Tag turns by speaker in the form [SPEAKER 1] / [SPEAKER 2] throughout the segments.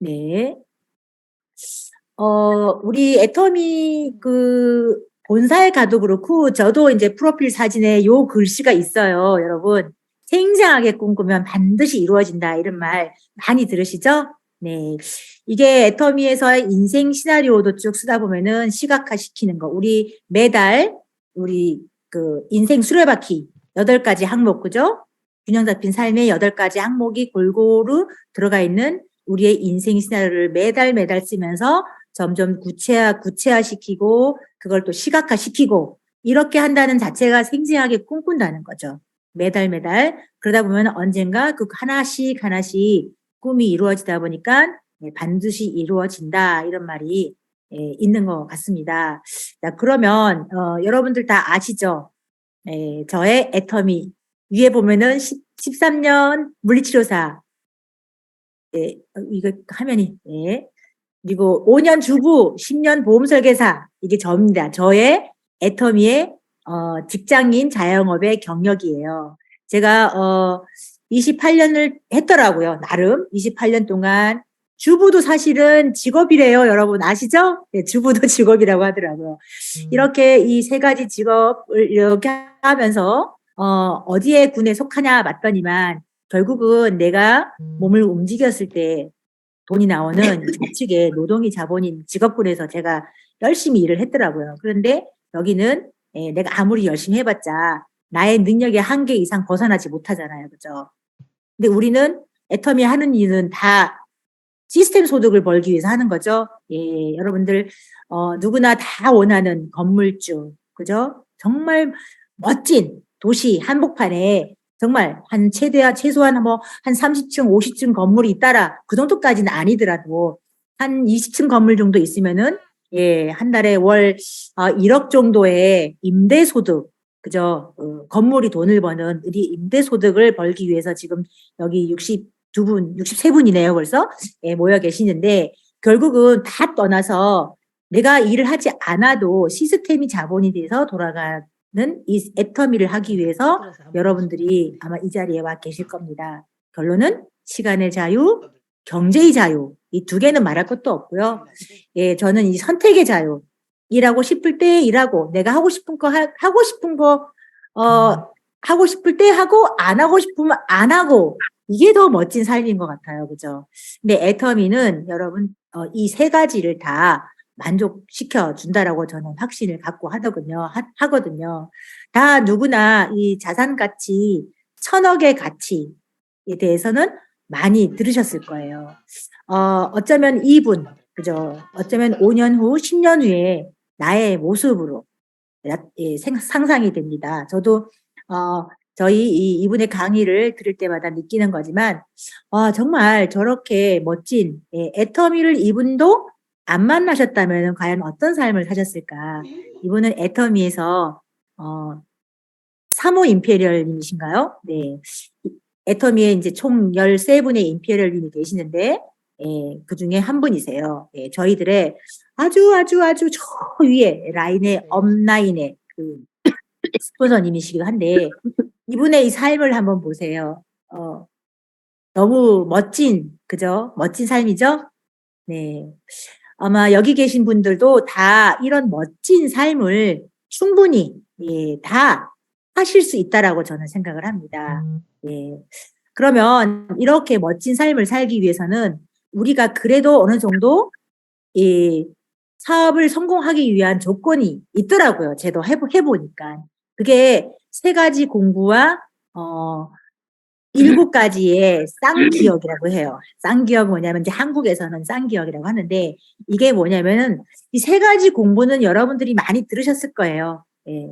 [SPEAKER 1] 네. 우리 애터미 본사에 가도 그렇고, 저도 이제 프로필 사진에 요 글씨가 있어요, 여러분. 생생하게 꿈꾸면 반드시 이루어진다. 이런 말 많이 들으시죠? 네. 이게 애터미에서의 인생 시나리오도 쭉 쓰다 보면은 시각화 시키는 거. 우리 매달, 우리 인생 수레바퀴 8가지 항목, 그죠? 균형 잡힌 삶의 8가지 항목이 골고루 들어가 있는 우리의 인생 시나리오를 매달 쓰면서 점점 구체화시키고 그걸 또 시각화시키고 이렇게 한다는 자체가 생생하게 꿈꾼다는 거죠. 매달. 그러다 보면 언젠가 그 하나씩 꿈이 이루어지다 보니까 반드시 이루어진다. 이런 말이 있는 것 같습니다. 자, 그러면 여러분들 다 아시죠? 저의 애터미. 위에 보면은 13년 물리치료사. 이거 화면이. 그리고 5년 주부, 10년 보험 설계사. 이게 저입니다. 저의 애터미의 직장인 자영업의 경력이에요. 제가 28년을 했더라고요. 나름 28년 동안. 주부도 사실은 직업이래요. 여러분 아시죠? 네, 주부도 직업이라고 하더라고요. 이렇게 이 3가지 직업을 이렇게 하면서 어디에 군에 속하냐 맞더니만 결국은 내가 몸을 움직였을 때 돈이 나오는 좌측에 노동이 자본인 직업군에서 제가 열심히 일을 했더라고요. 그런데 여기는 내가 아무리 열심히 해봤자 나의 능력의 한계 이상 벗어나지 못하잖아요. 그죠? 근데 우리는 애터미 하는 일은 다 시스템 소득을 벌기 위해서 하는 거죠. 여러분들 누구나 다 원하는 건물주, 그죠? 정말 멋진 도시 한복판에 정말 최소한 한 30층, 50층 건물이 있다라. 그 정도까지는 아니더라도 한 20층 건물 정도 있으면은 한 달에 월 1억 정도의 임대소득, 그죠? 건물이 돈을 버는 우리 임대소득을 벌기 위해서 지금 여기 63분이네요, 벌써. 모여 계시는데, 결국은 다 떠나서 내가 일을 하지 않아도 시스템이 자본이 돼서 돌아가는 이 애터미를 하기 위해서 여러분들이 아마 이 자리에 와 계실 겁니다. 결론은 시간의 자유, 경제의 자유. 이 2개는 말할 것도 없고요. 저는 이 선택의 자유. 일하고 싶을 때 일하고, 내가 하고 싶은 거 하고 싶을 때 하고, 안 하고 싶으면 안 하고, 이게 더 멋진 삶인 것 같아요. 그죠? 근데 애터미는 여러분, 이 3가지를 다 만족시켜 준다라고 저는 확신을 갖고 하거든요. 다 누구나 이 자산 가치, 1000억의 가치에 대해서는 많이 들으셨을 거예요. 어쩌면 이분, 그죠? 어쩌면 5년 후, 10년 후에 나의 모습으로 상상이 됩니다. 저도 저희 이분의 강의를 들을 때마다 느끼는 거지만 정말 저렇게 멋진 애터미를 이분도 안 만나셨다면 과연 어떤 삶을 사셨을까? 이분은 애터미에서 사모 임페리얼님이신가요? 네. 애터미에 이제 총 13분의 임페리얼님이 계시는데 그 중에 한 분이세요. 저희들의 아주 저 위에 라인의 업라인의 스폰서님이시기도 한데 이분의 이 삶을 한번 보세요. 너무 멋진, 그죠? 멋진 삶이죠? 네. 아마 여기 계신 분들도 다 이런 멋진 삶을 충분히 다 하실 수 있다라고 저는 생각을 합니다. 그러면 이렇게 멋진 삶을 살기 위해서는 우리가 그래도 어느 정도 사업을 성공하기 위한 조건이 있더라고요. 저도 해보니까. 그게 3가지 공부와 7가지의 쌍기역이라고 해요. 쌍기역 뭐냐면 이제 한국에서는 쌍기역이라고 하는데 이게 뭐냐면은 이 3가지 공부는 여러분들이 많이 들으셨을 거예요.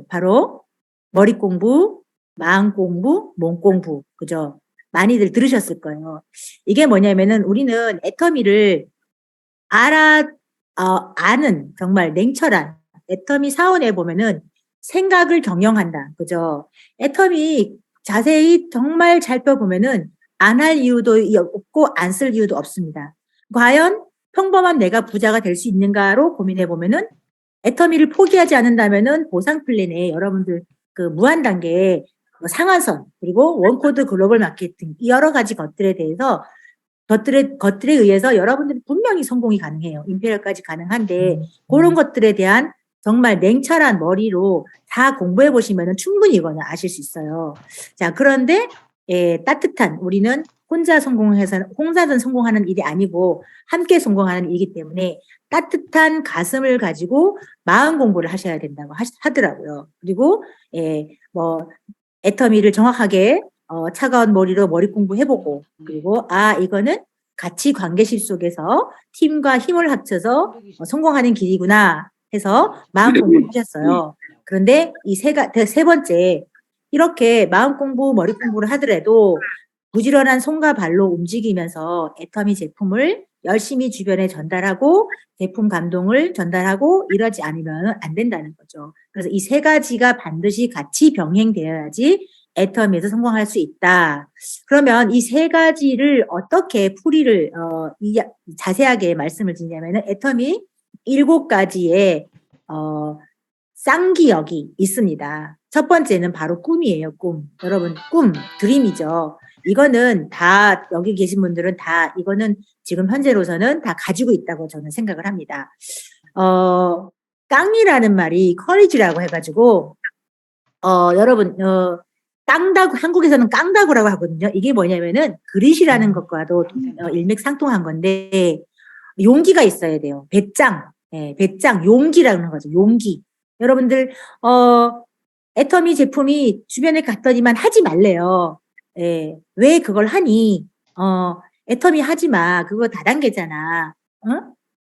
[SPEAKER 1] 바로 머리 공부, 마음 공부, 몸 공부. 그죠? 많이들 들으셨을 거예요. 이게 뭐냐면은 우리는 애터미를 아는 정말 냉철한 애터미 사원에 보면은 생각을 경영한다. 그죠? 애터미 자세히 정말 살펴보면은 안 할 이유도 없고 안 쓸 이유도 없습니다. 과연 평범한 내가 부자가 될 수 있는가로 고민해 보면은 애터미를 포기하지 않는다면은 보상 플랜에 여러분들 무한 단계의 상한선 그리고 원코드 글로벌 마케팅 이 여러 가지 것들에 대해서 것들에 의해서 여러분들이 분명히 성공이 가능해요. 임페리얼까지 가능한데 그런 것들에 대한 정말 냉철한 머리로 다 공부해 보시면 충분히 이거는 아실 수 있어요. 자, 그런데 따뜻한 우리는 혼자 성공하는 일이 아니고 함께 성공하는 일이기 때문에 따뜻한 가슴을 가지고 마음 공부를 하셔야 된다고 하더라고요. 그리고 뭐 애터미를 정확하게 차가운 머리로 머리 공부해보고 그리고 이거는 가치 관계실 속에서 팀과 힘을 합쳐서 성공하는 길이구나 해서 마음 공부를 하셨어요. 그런데 세 번째 이렇게 마음 공부, 머리 공부를 하더라도 부지런한 손과 발로 움직이면서 애터미 제품을 열심히 주변에 전달하고 제품 감동을 전달하고 이러지 않으면 안 된다는 거죠. 그래서 이 세 가지가 반드시 같이 병행되어야지 애터미에서 성공할 수 있다. 그러면 이 세 가지를 어떻게 풀이를 자세하게 말씀을 드리냐면은 애터미 7가지의 쌍기역이 있습니다. 첫 번째는 바로 꿈이에요. 꿈. 여러분 꿈, 드림이죠. 이거는 다 여기 계신 분들은 다 이거는 지금 현재로서는 다 가지고 있다고 저는 생각을 합니다. 깡이라는 말이 커리지라고 해가지고 여러분 깡다구 한국에서는 깡다구라고 하거든요. 이게 뭐냐면은 그릿이라는 것과도 일맥상통한 건데 용기가 있어야 돼요. 배짱, 배짱, 용기라는 거죠. 용기. 여러분들 애터미 제품이 주변에 갔더니만 하지 말래요. 왜 그걸 하니? 애터미 하지 마. 그거 다단계잖아. 어?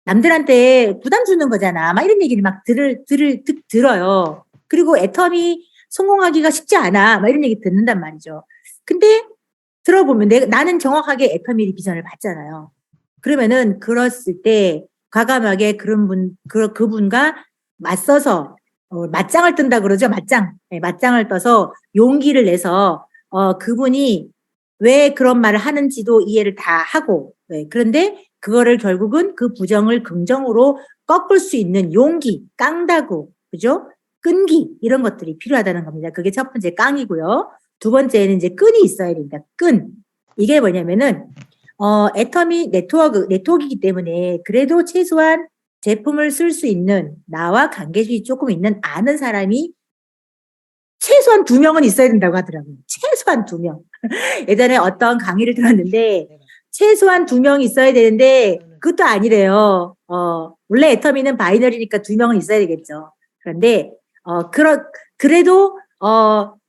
[SPEAKER 1] 남들한테 부담 주는 거잖아. 막 이런 얘기를 막 들어요. 그리고 애터미 성공하기가 쉽지 않아. 막 이런 얘기 듣는단 말이죠. 근데 들어보면 나는 정확하게 애터미 비전을 봤잖아요. 그러면은 그랬을 때 과감하게 그분과 맞서서 맞짱을 뜬다 그러죠. 맞짱을 떠서 용기를 내서 그분이 왜 그런 말을 하는지도 이해를 다 하고 그런데 그거를 결국은 그 부정을 긍정으로 꺾을 수 있는 용기, 깡다구, 그죠? 끈기 이런 것들이 필요하다는 겁니다. 그게 첫 번째 깡이고요. 두 번째는 이제 끈이 있어야 됩니다. 끈. 이게 뭐냐면은 애터미 네트워크이기 때문에 그래도 최소한 제품을 쓸 수 있는 나와 관계식이 조금 있는 아는 사람이 최소한 2명은 있어야 된다고 하더라고요. 최소한 2명. 예전에 어떤 강의를 들었는데 최소한 2명 있어야 되는데 그것도 아니래요. 원래 애터미는 바이너리니까 2명은 있어야 되겠죠. 그런데 그래도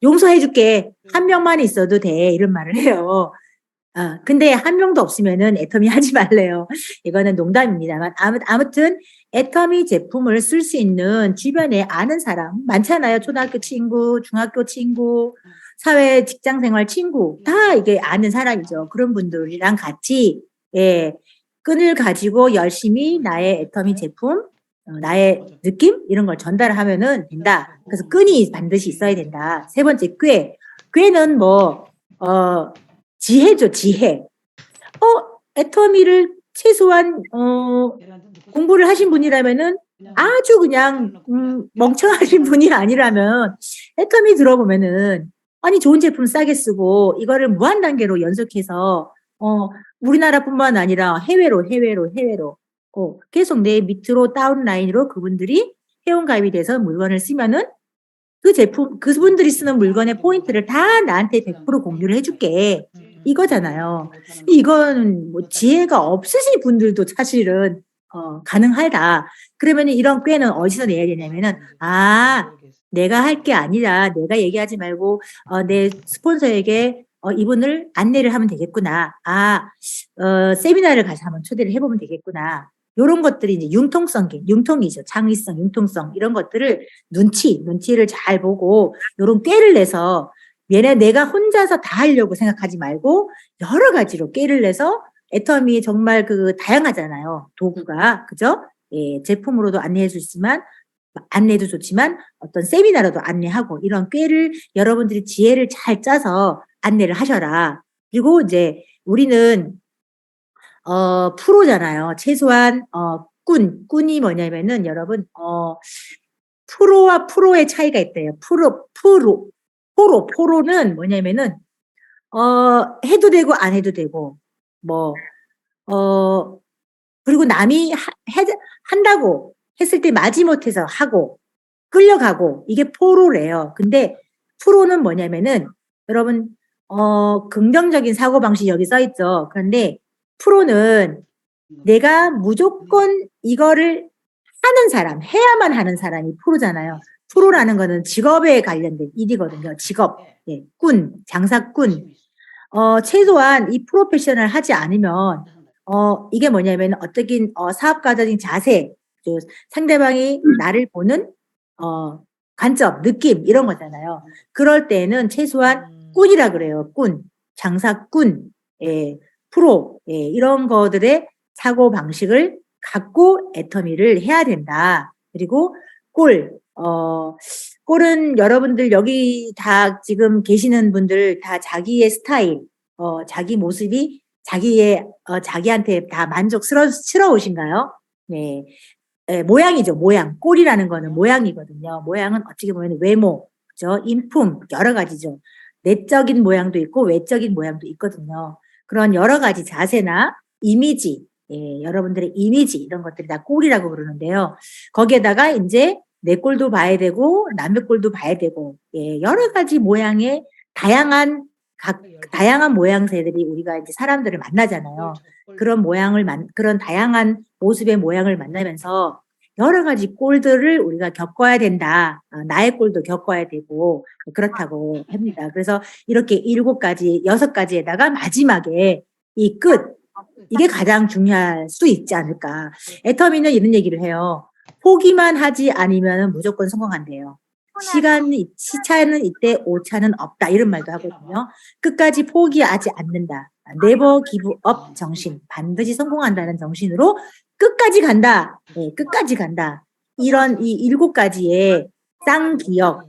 [SPEAKER 1] 용서해줄게. 1명만 있어도 돼. 이런 말을 해요. 근데 1명도 없으면은 애터미 하지 말래요. 이거는 농담입니다만. 아무튼 애터미 제품을 쓸 수 있는 주변에 아는 사람 많잖아요. 초등학교 친구, 중학교 친구, 사회 직장 생활 친구, 다 이게 아는 사람이죠. 그런 분들이랑 같이, 끈을 가지고 열심히 나의 애터미 제품, 나의 느낌? 이런 걸 전달하면은 된다. 그래서 끈이 반드시 있어야 된다. 세 번째, 꾀는 지혜죠, 지혜. 애터미를 최소한 공부를 하신 분이라면은 아주 그냥 멍청하신 분이 아니라면 애터미 들어보면은 아니 좋은 제품 싸게 쓰고 이거를 무한 단계로 연속해서 우리나라뿐만 아니라 해외로 계속 내 밑으로 다운라인으로 그분들이 회원가입이 돼서 물건을 쓰면은 그분들이 쓰는 물건의 포인트를 다 나한테 100% 공유를 해줄게. 이거잖아요. 이건 뭐 지혜가 없으신 분들도 사실은 가능하다. 그러면 이런 꾀는 어디서 내야 되냐면은 내가 할 게 아니라 내가 얘기하지 말고 내 스폰서에게 이분을 안내를 하면 되겠구나. 세미나를 가서 한번 초대를 해보면 되겠구나. 요런 것들이 이제 융통이죠. 창의성, 융통성 이런 것들을 눈치를 잘 보고 요런 꾀를 내서 얘네 내가 혼자서 다 하려고 생각하지 말고 여러 가지로 꾀를 내서 애터미 정말 다양하잖아요. 도구가. 그죠? 제품으로도 안내해 주지만 안내도 좋지만 어떤 세미나로도 안내하고 이런 꾀를 여러분들이 지혜를 잘 짜서 안내를 하셔라. 그리고 이제 우리는 프로잖아요. 최소한 꾼이 뭐냐면은 여러분 프로와 프로의 차이가 있대요. 프로는 뭐냐면은 해도 되고 안 해도 되고 뭐 그리고 남이 한다고 했을 때 마지못해서 하고 끌려가고 이게 포로래요. 근데 프로는 뭐냐면은 여러분 긍정적인 사고방식이 여기 써 있죠. 그런데 프로는 내가 무조건 이거를 하는 사람, 해야만 하는 사람이 프로잖아요. 프로라는 거는 직업에 관련된 일이거든요. 직업, 예, 꾼, 장사꾼. 최소한 이 프로페셔널 하지 않으면 이게 뭐냐면 어떻게 사업가적인 자세, 또 상대방이 나를 보는 관점, 느낌 이런 거잖아요. 그럴 때는 최소한 꾼이라 그래요. 꾼, 장사꾼, 예, 프로, 예, 이런 거들의 사고 방식을 갖고 애터미를 해야 된다. 그리고 꼴, 꼴은 여러분들 여기 다 지금 계시는 분들 다 자기의 스타일, 자기 모습이 자기한테 다 만족스러우신가요? 네. 예, 모양이죠, 모양. 꼴이라는 거는 모양이거든요. 모양은 어떻게 보면 외모, 그죠? 인품, 여러 가지죠. 내적인 모양도 있고 외적인 모양도 있거든요. 그런 여러 가지 자세나 이미지, 예, 여러분들의 이미지 이런 것들이 다 꼴이라고 그러는데요. 거기에다가 이제 내 꼴도 봐야 되고 남의 꼴도 봐야 되고, 예, 여러 가지 모양의 다양한 다양한 모양새들이 우리가 이제 사람들을 만나잖아요. 그런 다양한 모습의 모양을 만나면서 여러 가지 꼴들을 우리가 겪어야 된다. 나의 꼴도 겪어야 되고 그렇다고 합니다. 그래서 이렇게 7가지, 6가지에다가 마지막에 이 끝, 이게 가장 중요할 수 있지 않을까. 애터미는 이런 얘기를 해요. 포기만 하지 않으면 무조건 성공한대요. 시차는 있대, 오차는 없다. 이런 말도 하거든요. 끝까지 포기하지 않는다. never give up 정신. 반드시 성공한다는 정신으로 끝까지 간다. 네, 끝까지 간다. 이런 이 7가지의 쌍기역,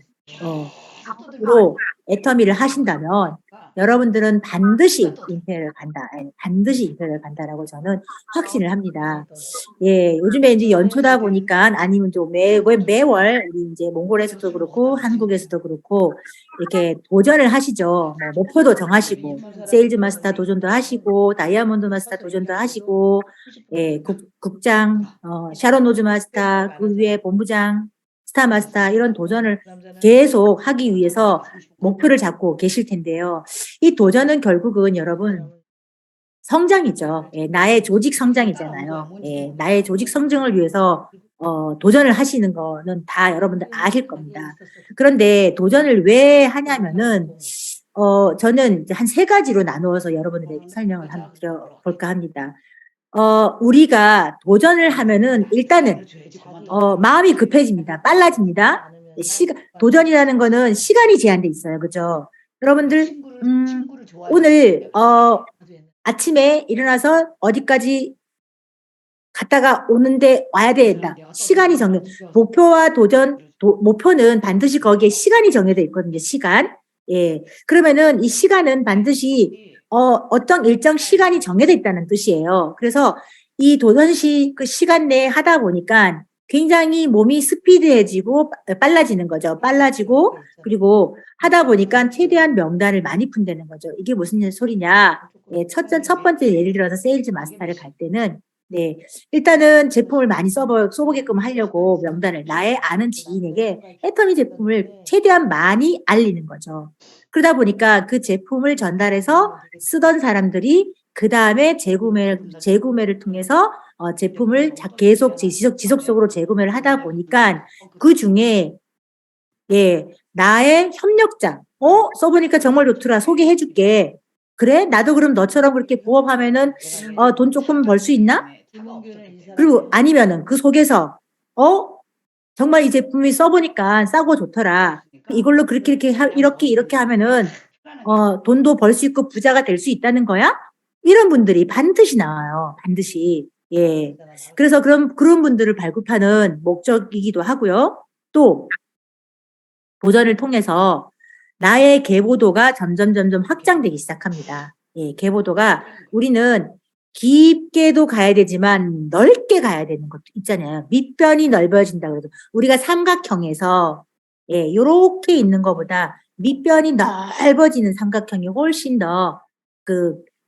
[SPEAKER 1] 으로 애터미를 하신다면 여러분들은 반드시 임페리얼 간다. 예, 반드시 임페리얼 간다라고 저는 확신을 합니다. 예, 요즘에 이제 연초다 보니까 아니면 좀 매월 우리 이제 몽골에서도 그렇고 한국에서도 그렇고 이렇게 도전을 하시죠. 뭐 목표도 정하시고 세일즈 마스터 도전도 하시고 다이아몬드 마스터 도전도 하시고, 예, 국장, 샤론 노즈 마스터, 그 위에 본부장, 스타 마스터 이런 도전을 계속 하기 위해서 목표를 잡고 계실 텐데요. 이 도전은 결국은 여러분 성장이죠. 예, 나의 조직 성장이잖아요. 예, 나의 조직 성장을 위해서 도전을 하시는 거는 다 여러분들 아실 겁니다. 그런데 도전을 왜 하냐면은 저는 이제 한 3가지로 나누어서 여러분들에게 설명을 한번 드려볼까 합니다. 우리가 도전을 하면은 일단은 마음이 급해집니다. 빨라집니다. 도전이라는 거는 시간이 제한돼 있어요. 그죠? 여러분들 오늘 아침에 일어나서 어디까지 갔다가 오는데 와야 된다. 시간이 목표와 목표는 반드시 거기에 시간이 정해져 있거든요. 시간. 예. 그러면은 이 시간은 반드시 어떤 일정 시간이 정해져 있다는 뜻이에요. 그래서 이 그 시간 내에 하다 보니까 굉장히 몸이 스피드해지고 빨라지는 거죠. 빨라지고 그리고 하다 보니까 최대한 명단을 많이 푼다는 거죠. 이게 무슨 소리냐? 예, 첫 번째 예를 들어서 세일즈 마스터를 갈 때는 네, 일단은 제품을 많이 써보게끔 하려고 명단을 나의 아는 지인에게 애터미 제품을 최대한 많이 알리는 거죠. 그러다 보니까 그 제품을 전달해서 쓰던 사람들이 그 다음에 재구매를 통해서 제품을 계속 지속적으로 재구매를 하다 보니까 그 중에 예, 나의 협력자, 써보니까 정말 좋더라. 소개해줄게. 그래? 나도 그럼 너처럼 그렇게 부업하면은 돈 조금 벌 수 있나? 그리고 아니면은 그 속에서 정말 이 제품이 써보니까 싸고 좋더라. 이걸로 이렇게 하면은 돈도 벌 수 있고 부자가 될 수 있다는 거야? 이런 분들이 반드시 나와요. 반드시. 예. 그래서 그런 분들을 발굴하는 목적이기도 하고요. 또 도전을 통해서 나의 계보도가 점점 확장되기 시작합니다. 예, 계보도가 우리는 깊게도 가야 되지만 넓게 가야 되는 것도 있잖아요. 밑변이 넓어진다 그래도 우리가 삼각형에서 예, 요렇게 있는 것보다 밑변이 넓어지는 삼각형이 훨씬 더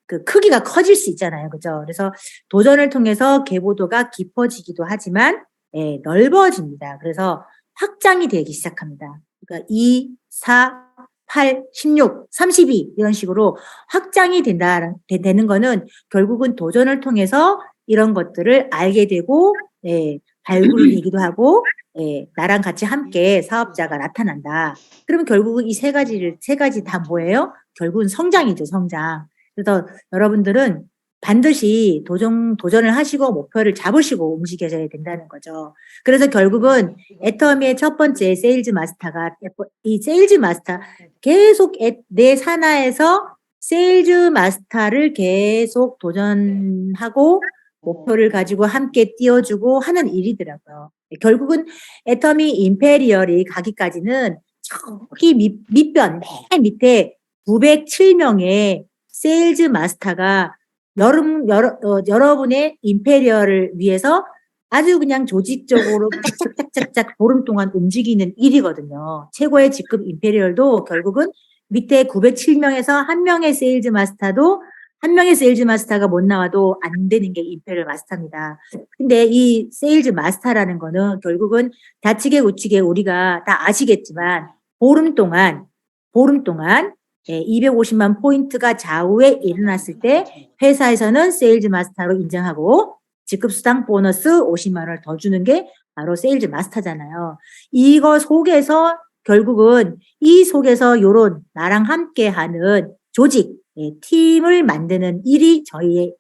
[SPEAKER 1] 그 크기가 커질 수 있잖아요. 그죠? 그래서 도전을 통해서 계보도가 깊어지기도 하지만, 예, 넓어집니다. 그래서 확장이 되기 시작합니다. 그러니까 2, 4, 8, 16, 32 이런 식으로 확장이 되는 거는 결국은 도전을 통해서 이런 것들을 알게 되고, 예, 발굴되기도 하고, 예, 나랑 같이 함께 사업자가 나타난다. 그러면 결국은 이 세 가지 다 뭐예요? 결국은 성장이죠, 성장. 그래서 여러분들은 반드시 도전을 하시고 목표를 잡으시고 움직여야 된다는 거죠. 그래서 결국은 애터미의 첫 번째 세일즈 마스터가, 이 세일즈 마스터 계속 내 산하에서 세일즈 마스터를 계속 도전하고 목표를 가지고 함께 띄워주고 하는 일이더라고요. 결국은 애터미 임페리얼이 가기까지는 저기 밑변 맨 밑에 907명의 세일즈 마스터가 여러분의 임페리얼을 위해서 아주 그냥 조직적으로 짝짝짝짝짝 보름 동안 움직이는 일이거든요. 최고의 직급 임페리얼도 결국은 밑에 907명에서 한 명의 세일즈 마스터가 못 나와도 안 되는 게 임페리얼 마스터입니다. 근데 이 세일즈 마스터라는 거는 결국은 다치게 우치게 우리가 다 아시겠지만 보름 동안 250만 포인트가 좌우에 일어났을 때 회사에서는 세일즈 마스터로 인정하고 직급 수당 보너스 50만 원을 더 주는 게 바로 세일즈 마스터잖아요. 이거 속에서 결국은 이 속에서 요런 나랑 함께 하는 조직, 팀을 만드는 일이 저희의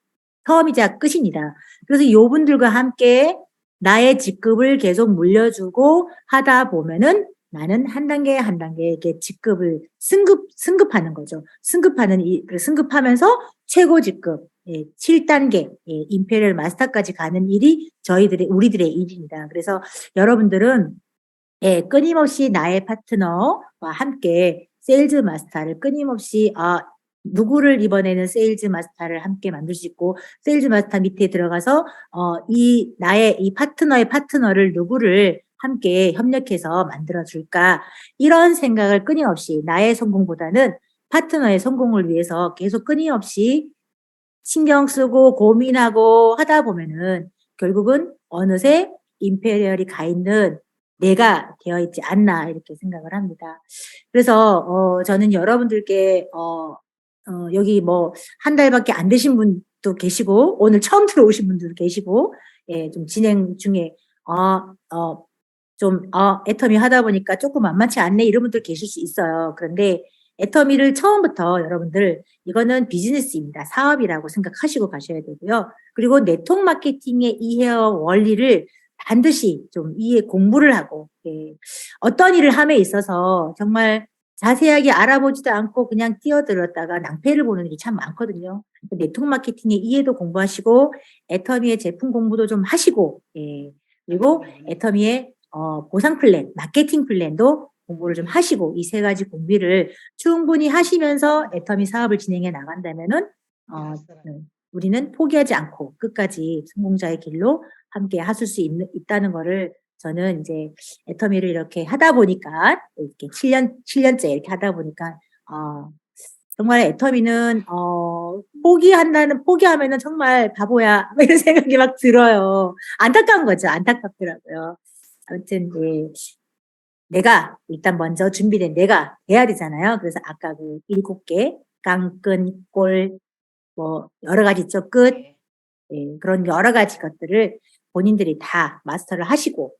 [SPEAKER 1] 처음이자 끝입니다. 그래서 요분들과 함께 나의 직급을 계속 물려주고 하다 보면은 나는 한 단계 한 단계 이렇게 직급을 승급하는 거죠. 승급하면서 최고 직급 7단계 임페리얼 마스터까지 가는 일이 우리들의 일입니다. 그래서 여러분들은 끊임없이 나의 파트너와 함께 세일즈 마스터를 끊임없이 누구를 이번에는 세일즈 마스터를 함께 만들 수 있고 세일즈 마스터 밑에 들어가서 나의 이 파트너의 파트너를 누구를 함께 협력해서 만들어줄까 이런 생각을 끊임없이 나의 성공보다는 파트너의 성공을 위해서 계속 끊임없이 신경 쓰고 고민하고 하다 보면은 결국은 어느새 임페리얼이 가 있는 내가 되어 있지 않나 이렇게 생각을 합니다. 그래서 저는 여러분들께 여기 뭐 한 달밖에 안 되신 분도 계시고 오늘 처음 들어오신 분들도 계시고 좀 진행 중에 애터미 하다 보니까 조금 만만치 않네 이런 분들 계실 수 있어요. 그런데 애터미를 처음부터 여러분들 이거는 비즈니스입니다. 사업이라고 생각하시고 가셔야 되고요. 그리고 네트워크 마케팅의 이해와 원리를 반드시 좀 공부를 하고 어떤 일을 함에 있어서 정말 자세하게 알아보지도 않고 그냥 뛰어들었다가 낭패를 보는 일이 참 많거든요. 네트워크 마케팅의 이해도 공부하시고 애터미의 제품 공부도 좀 하시고 그리고 애터미의 보상 플랜, 마케팅 플랜도 공부를 좀 하시고 이 세 가지 공부를 충분히 하시면서 애터미 사업을 진행해 나간다면은 우리는 포기하지 않고 끝까지 성공자의 길로 함께 하실 수 있다는 거를 저는 이제 애터미를 이렇게 하다 보니까 이렇게 7년째 이렇게 하다 보니까 정말 애터미는 포기하면은 정말 바보야 이런 생각이 막 들어요. 안타까운 거죠. 안타깝더라고요. 아무튼 내가 일단 먼저 준비된 내가 돼야 되잖아요. 그래서 아까 그 7개 깡끈 꼴 뭐 여러 가지 있죠. 끝 그런 여러 가지 것들을 본인들이 다 마스터를 하시고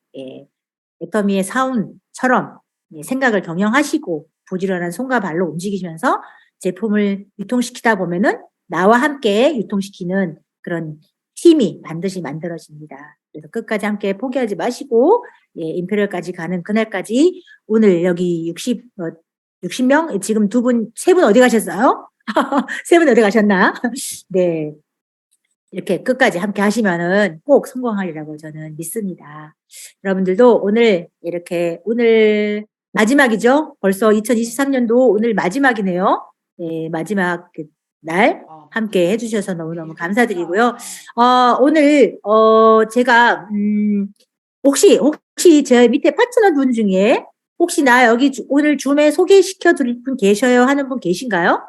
[SPEAKER 1] 애터미의 사운처럼 생각을 경영하시고 부지런한 손과 발로 움직이시면서 제품을 유통시키다 보면은 나와 함께 유통시키는 그런 팀이 반드시 만들어집니다. 그래서 끝까지 함께 포기하지 마시고 임페리얼까지 가는 그날까지 오늘 여기 60명 지금 세 분 어디 가셨어요? 세 분 어디 가셨나? 네. 이렇게 끝까지 함께 하시면은 꼭 성공하리라고 저는 믿습니다. 여러분들도 오늘 마지막이죠? 벌써 2023년도 오늘 마지막이네요. 마지막 날 함께 해주셔서 너무너무 감사드리고요. 오늘, 제가, 혹시 제 밑에 파트너 분 중에 혹시 나 여기 오늘 줌에 소개시켜 드릴 분 계셔요? 하는 분 계신가요?